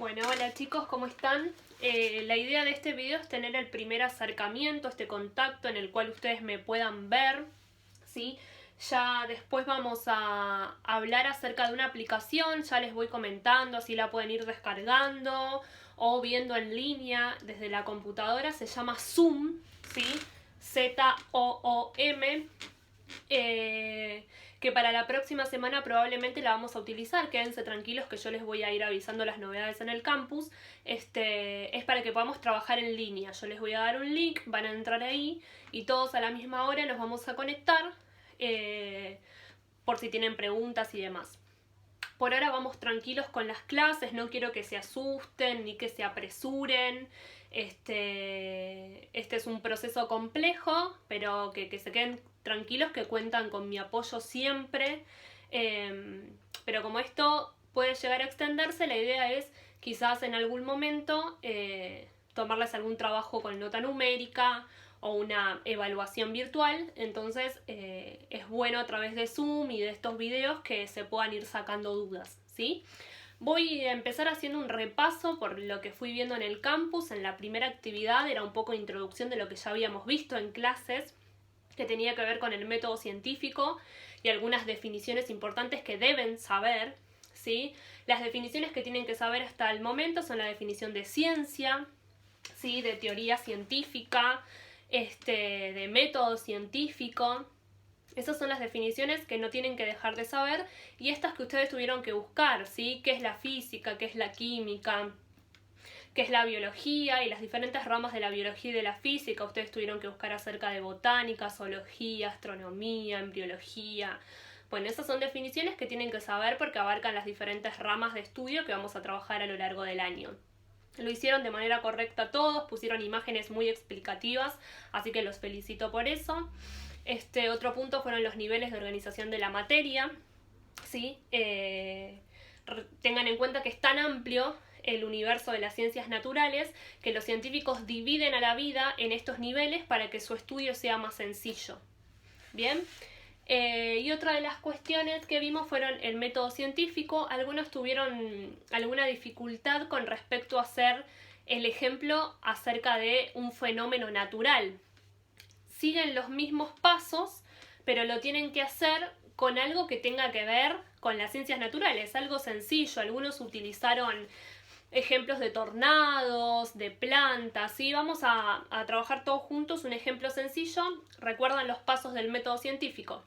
Bueno, hola chicos, ¿cómo están? La idea de este video es tener el primer acercamiento, este contacto en el cual ustedes me puedan ver, ¿sí? Ya después vamos a hablar acerca de una aplicación, ya les voy comentando, así la pueden ir descargando o viendo en línea desde la computadora, se llama Zoom, ¿sí? Z-O-O-M. Que para la próxima semana probablemente la vamos a utilizar. Quédense tranquilos que yo les voy a ir avisando las novedades en el campus. Es para que podamos trabajar en línea. Yo les voy a dar un link, van a entrar ahí y todos a la misma hora nos vamos a conectar por si tienen preguntas y demás. Por ahora vamos tranquilos con las clases, no quiero que se asusten ni que se apresuren. Este es un proceso complejo, pero que se queden tranquilos que cuentan con mi apoyo siempre. Pero como esto puede llegar a extenderse, la idea es quizás en algún momento tomarles algún trabajo con nota numérica o una evaluación virtual. Entonces es bueno a través de Zoom y de estos videos que se puedan ir sacando dudas, ¿sí? Voy a empezar haciendo un repaso por lo que fui viendo en el campus. En la primera actividad era un poco de introducción de lo que ya habíamos visto en clases, que tenía que ver con el método científico y algunas definiciones importantes que deben saber, ¿sí? Las definiciones que tienen que saber hasta el momento son la definición de ciencia, ¿sí? De teoría científica, de método científico. Esas son las definiciones que no tienen que dejar de saber y estas que ustedes tuvieron que buscar, ¿sí? ¿Qué es la física? ¿Qué es la química? ¿Qué es la biología? Y las diferentes ramas de la biología y de la física. Ustedes tuvieron que buscar acerca de botánica, zoología, astronomía, embriología. Bueno, esas son definiciones que tienen que saber porque abarcan las diferentes ramas de estudio que vamos a trabajar a lo largo del año. Lo hicieron de manera correcta todos, pusieron imágenes muy explicativas, así que los felicito por eso. Otro punto fueron los niveles de organización de la materia, ¿sí? Tengan en cuenta que es tan amplio el universo de las ciencias naturales que los científicos dividen a la vida en estos niveles para que su estudio sea más sencillo. Bien. Y otra de las cuestiones que vimos fueron el método científico. Algunos tuvieron alguna dificultad con respecto a hacer el ejemplo acerca de un fenómeno natural. Siguen los mismos pasos, pero lo tienen que hacer con algo que tenga que ver con las ciencias naturales, algo sencillo. Algunos utilizaron ejemplos de tornados, de plantas, ¿sí? Vamos a trabajar todos juntos un ejemplo sencillo. Recuerdan los pasos del método científico.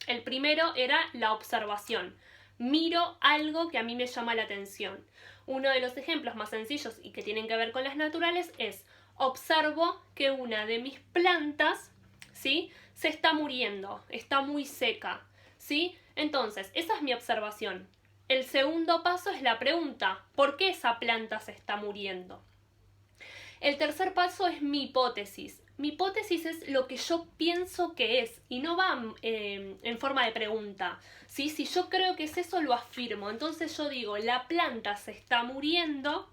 El primero era la observación. Miro algo que a mí me llama la atención. Uno de los ejemplos más sencillos y que tienen que ver con las naturales es: observo que una de mis plantas, ¿sí?, se está muriendo, está muy seca, ¿sí? Entonces, esa es mi observación. El segundo paso es la pregunta: ¿por qué esa planta se está muriendo? El tercer paso es mi hipótesis. Mi hipótesis es lo que yo pienso que es y no va en forma de pregunta, ¿sí? Si yo creo que es eso, lo afirmo. Entonces yo digo, la planta se está muriendo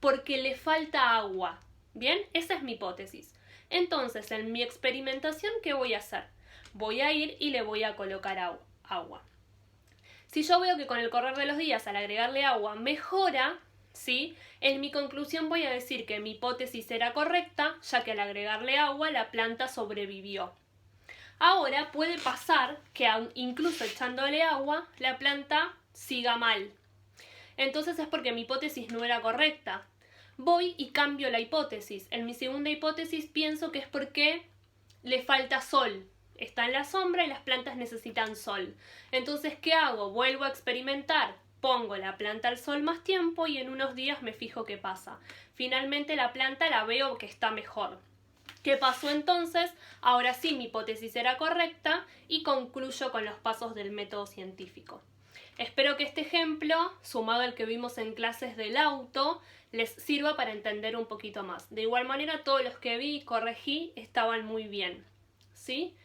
porque le falta agua. ¿Bien? Esa es mi hipótesis. Entonces, en mi experimentación, ¿qué voy a hacer? Voy a ir y le voy a colocar agua. Si yo veo que con el correr de los días, al agregarle agua, mejora, ¿sí?, en mi conclusión voy a decir que mi hipótesis era correcta, ya que al agregarle agua la planta sobrevivió. Ahora puede pasar que incluso echándole agua la planta siga mal. Entonces es porque mi hipótesis no era correcta. Voy y cambio la hipótesis. En mi segunda hipótesis pienso que es porque le falta sol. Está en la sombra y las plantas necesitan sol. Entonces, ¿qué hago? Vuelvo a experimentar. Pongo la planta al sol más tiempo y en unos días me fijo qué pasa. Finalmente la planta la veo que está mejor. ¿Qué pasó entonces? Ahora sí, mi hipótesis era correcta y concluyo con los pasos del método científico. Espero que este ejemplo, sumado al que vimos en clases del auto, les sirva para entender un poquito más. De igual manera, todos los que vi y corregí estaban muy bien, ¿sí?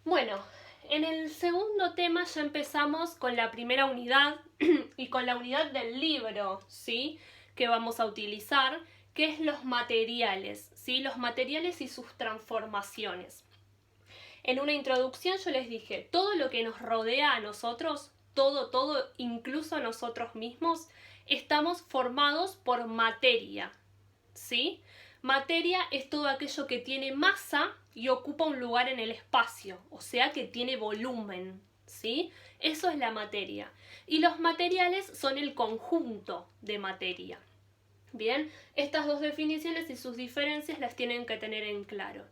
Bueno, en el segundo tema ya empezamos con la primera unidad y con la unidad del libro, ¿sí?, que vamos a utilizar, que es los materiales, ¿sí?, los materiales y sus transformaciones. En una introducción yo les dije, todo lo que nos rodea a nosotros, todo, incluso a nosotros mismos, estamos formados por materia, ¿sí? Materia es todo aquello que tiene masa y ocupa un lugar en el espacio, o sea que tiene volumen, ¿sí? Eso es la materia. Y los materiales son el conjunto de materia. Bien, estas dos definiciones y sus diferencias las tienen que tener en claro.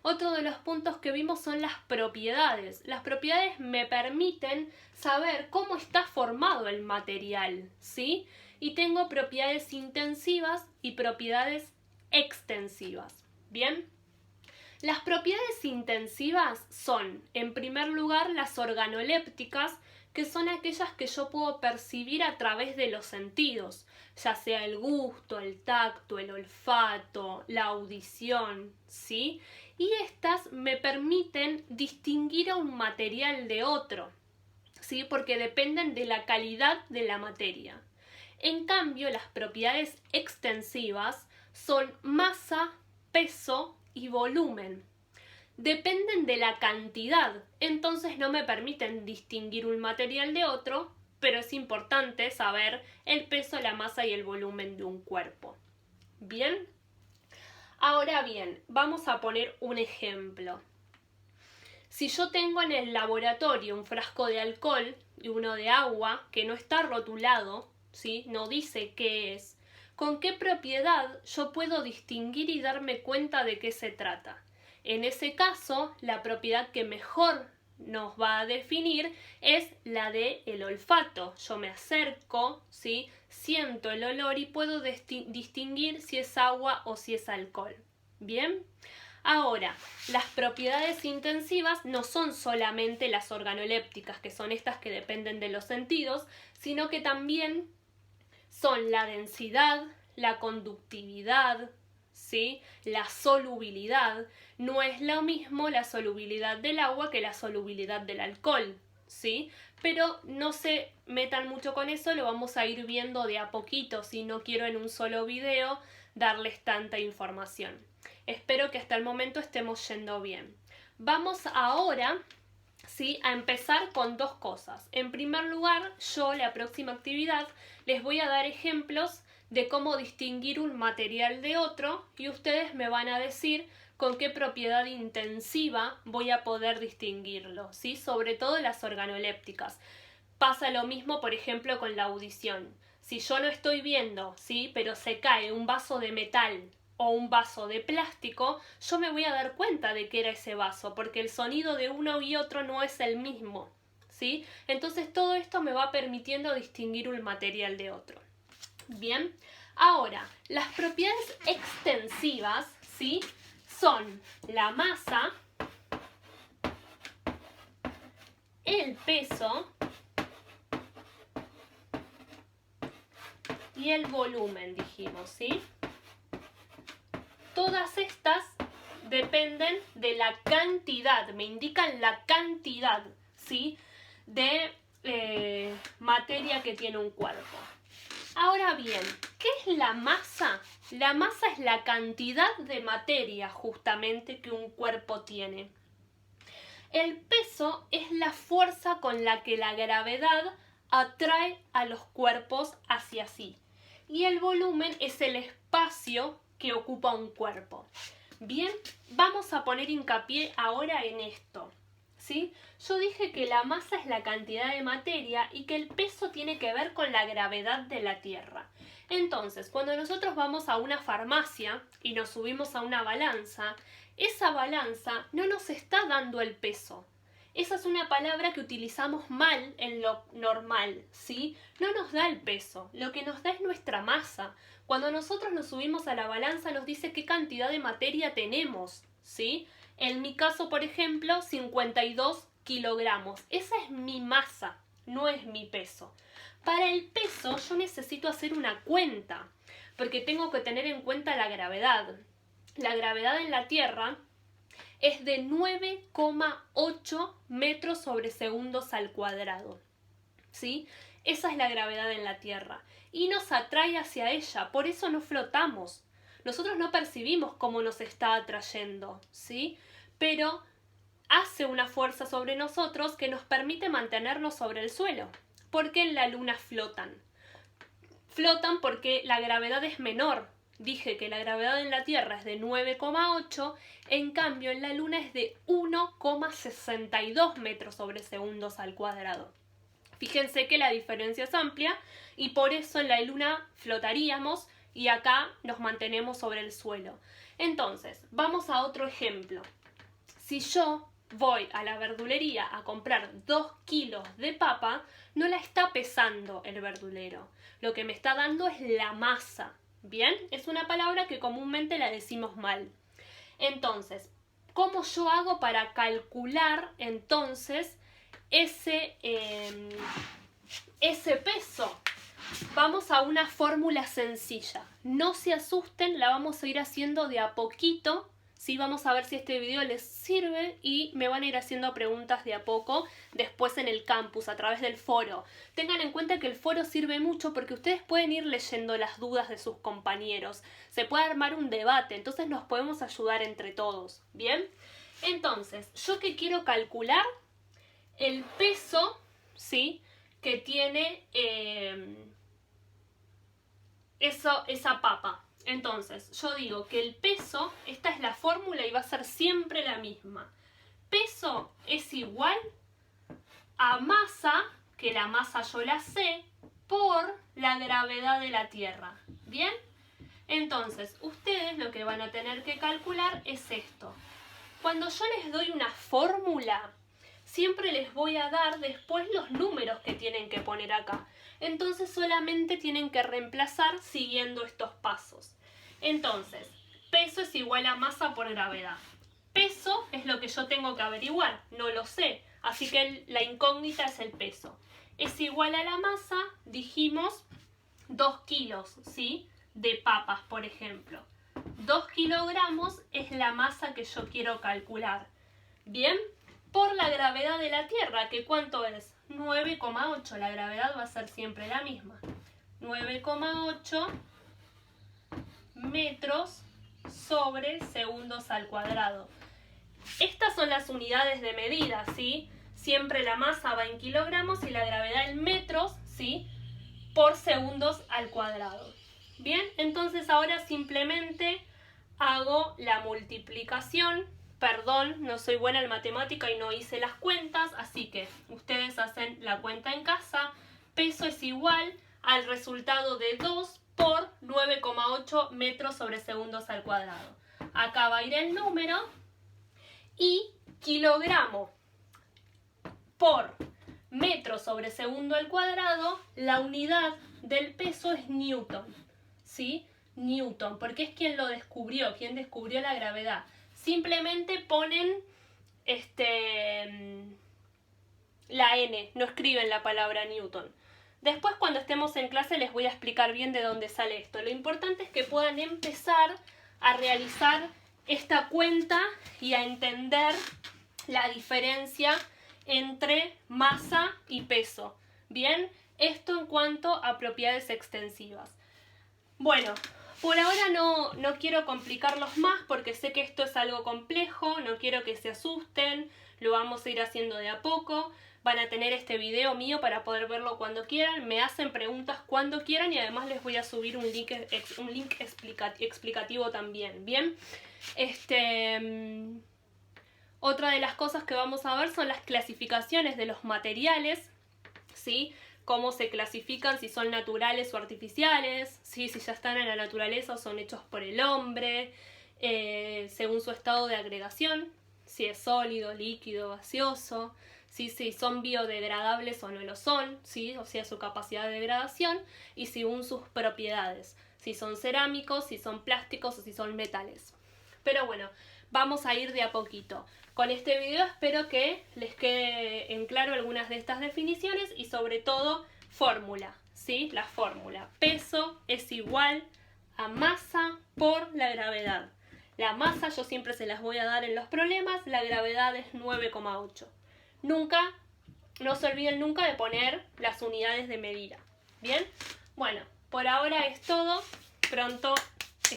Otro de los puntos que vimos son las propiedades. Las propiedades me permiten saber cómo está formado el material, ¿sí? Y tengo propiedades intensivas y propiedades extensivas. Bien, las propiedades intensivas son, en primer lugar, las organolépticas, que son aquellas que yo puedo percibir a través de los sentidos, ya sea el gusto, el tacto, el olfato, la audición, ¿sí? Y estas me permiten distinguir a un material de otro, ¿sí? Porque dependen de la calidad de la materia. En cambio, las propiedades extensivas son masa, peso y volumen. Dependen de la cantidad, entonces no me permiten distinguir un material de otro, pero es importante saber el peso, la masa y el volumen de un cuerpo. ¿Bien? Ahora bien, vamos a poner un ejemplo. Si yo tengo en el laboratorio un frasco de alcohol y uno de agua que no está rotulado, ¿sí? No dice qué es, ¿con qué propiedad yo puedo distinguir y darme cuenta de qué se trata? En ese caso, la propiedad que mejor nos va a definir es la de el olfato. Yo me acerco, ¿sí? Siento el olor y puedo distinguir si es agua o si es alcohol. ¿Bien? Ahora, las propiedades intensivas no son solamente las organolépticas, que son estas que dependen de los sentidos, sino que también son la densidad, la conductividad, ¿sí? La solubilidad. No es lo mismo la solubilidad del agua que la solubilidad del alcohol, ¿sí? Pero no se metan mucho con eso, lo vamos a ir viendo de a poquito, si no quiero en un solo video darles tanta información. Espero que hasta el momento estemos yendo bien. Vamos ahora, ¿sí?, a empezar con dos cosas. En primer lugar, yo, la próxima actividad, les voy a dar ejemplos de cómo distinguir un material de otro y ustedes me van a decir con qué propiedad intensiva voy a poder distinguirlo, ¿sí? Sobre todo las organolépticas. Pasa lo mismo, por ejemplo, con la audición. Si yo lo estoy viendo, ¿sí?, pero se cae un vaso de metal o un vaso de plástico, yo me voy a dar cuenta de que era ese vaso, porque el sonido de uno y otro no es el mismo, ¿sí? Entonces todo esto me va permitiendo distinguir un material de otro. Bien, ahora, las propiedades extensivas, ¿sí?, son la masa, el peso y el volumen, dijimos, ¿sí? Todas estas dependen de la cantidad, me indican la cantidad, ¿sí?, de materia que tiene un cuerpo. Ahora bien, ¿qué es la masa? La masa es la cantidad de materia justamente que un cuerpo tiene. El peso es la fuerza con la que la gravedad atrae a los cuerpos hacia sí. Y el volumen es el espacio que ocupa un cuerpo. Bien, vamos a poner hincapié ahora en esto, ¿sí? Yo dije que la masa es la cantidad de materia y que el peso tiene que ver con la gravedad de la Tierra. Entonces, cuando nosotros vamos a una farmacia y nos subimos a una balanza, esa balanza no nos está dando el peso. Esa es una palabra que utilizamos mal en lo normal, ¿sí? No nos da el peso, lo que nos da es nuestra masa. Cuando nosotros nos subimos a la balanza nos dice qué cantidad de materia tenemos, ¿sí? En mi caso, por ejemplo, 52 kilogramos. Esa es mi masa, no es mi peso. Para el peso yo necesito hacer una cuenta, porque tengo que tener en cuenta la gravedad. La gravedad en la Tierra es de 9,8 metros sobre segundos al cuadrado, ¿sí? Esa es la gravedad en la Tierra y nos atrae hacia ella, por eso no flotamos. Nosotros no percibimos cómo nos está atrayendo, ¿sí? Pero hace una fuerza sobre nosotros que nos permite mantenernos sobre el suelo. ¿Por qué en la Luna flotan? flotan porque la gravedad es menor. Dije que la gravedad en la Tierra es de 9,8, en cambio en la Luna es de 1,62 metros sobre segundos al cuadrado. Fíjense que la diferencia es amplia y por eso en la Luna flotaríamos y acá nos mantenemos sobre el suelo. Entonces, vamos a otro ejemplo. Si yo voy a la verdulería a comprar 2 kilos de papa, no la está pesando el verdulero. Lo que me está dando es la masa. ¿Bien? Es una palabra que comúnmente la decimos mal. Entonces, ¿cómo yo hago para calcular entonces ese peso? Vamos a una fórmula sencilla. No se asusten, la vamos a ir haciendo de a poquito. Sí, vamos a ver si este video les sirve y me van a ir haciendo preguntas de a poco después en el campus, a través del foro. Tengan en cuenta que el foro sirve mucho porque ustedes pueden ir leyendo las dudas de sus compañeros. Se puede armar un debate, entonces nos podemos ayudar entre todos. ¿Bien? Entonces, ¿yo qué quiero calcular? El peso, ¿sí?, que tiene esa papa. Entonces, yo digo que el peso, esta es la fórmula y va a ser siempre la misma. Peso es igual a masa, que la masa yo la sé, por la gravedad de la Tierra. ¿Bien? Entonces, ustedes lo que van a tener que calcular es esto. Cuando yo les doy una fórmula, siempre les voy a dar después los números que tienen que poner acá. Entonces solamente tienen que reemplazar siguiendo estos pasos. Entonces, peso es igual a masa por gravedad. Peso es lo que yo tengo que averiguar, no lo sé. Así que la incógnita es el peso. Es igual a la masa, dijimos, 2 kilos, ¿sí?, de papas, por ejemplo. 2 kilogramos es la masa que yo quiero calcular. ¿Bien? Por la gravedad de la Tierra, que ¿cuánto es? 9,8. La gravedad va a ser siempre la misma. 9,8 metros sobre segundos al cuadrado. Estas son las unidades de medida, ¿sí? Siempre la masa va en kilogramos y la gravedad en metros, ¿sí?, por segundos al cuadrado. Bien, entonces ahora simplemente hago la multiplicación. Perdón, no soy buena en matemática y no hice las cuentas, así que ustedes hacen la cuenta en casa. Peso es igual al resultado de 2 por 9,8 metros sobre segundos al cuadrado. Acá va a ir el número y kilogramo por metro sobre segundo al cuadrado, la unidad del peso es Newton, ¿sí? Newton, porque es quien lo descubrió, quien descubrió la gravedad. Simplemente ponen la N, no escriben la palabra Newton. Después, cuando estemos en clase, les voy a explicar bien de dónde sale esto. Lo importante es que puedan empezar a realizar esta cuenta y a entender la diferencia entre masa y peso. Bien, esto en cuanto a propiedades extensivas. Bueno, por ahora no quiero complicarlos más porque sé que esto es algo complejo, no quiero que se asusten, lo vamos a ir haciendo de a poco. Van a tener este video mío para poder verlo cuando quieran, me hacen preguntas cuando quieran y además les voy a subir un link explicativo también, ¿bien? Otra de las cosas que vamos a ver son las clasificaciones de los materiales, ¿sí? Cómo se clasifican, si son naturales o artificiales, ¿sí? Si ya están en la naturaleza o son hechos por el hombre, según su estado de agregación, si es sólido, líquido, gaseoso, ¿sí? Si son biodegradables o no lo son, ¿sí? O sea, su capacidad de degradación, y según sus propiedades, si son cerámicos, si son plásticos o si son metales. Pero bueno, vamos a ir de a poquito. Con este video espero que les quede en claro algunas de estas definiciones y sobre todo fórmula, ¿sí? La fórmula. Peso es igual a masa por la gravedad. La masa yo siempre se las voy a dar en los problemas, la gravedad es 9,8. Nunca, no se olviden nunca de poner las unidades de medida. ¿Bien? Bueno, por ahora es todo. Pronto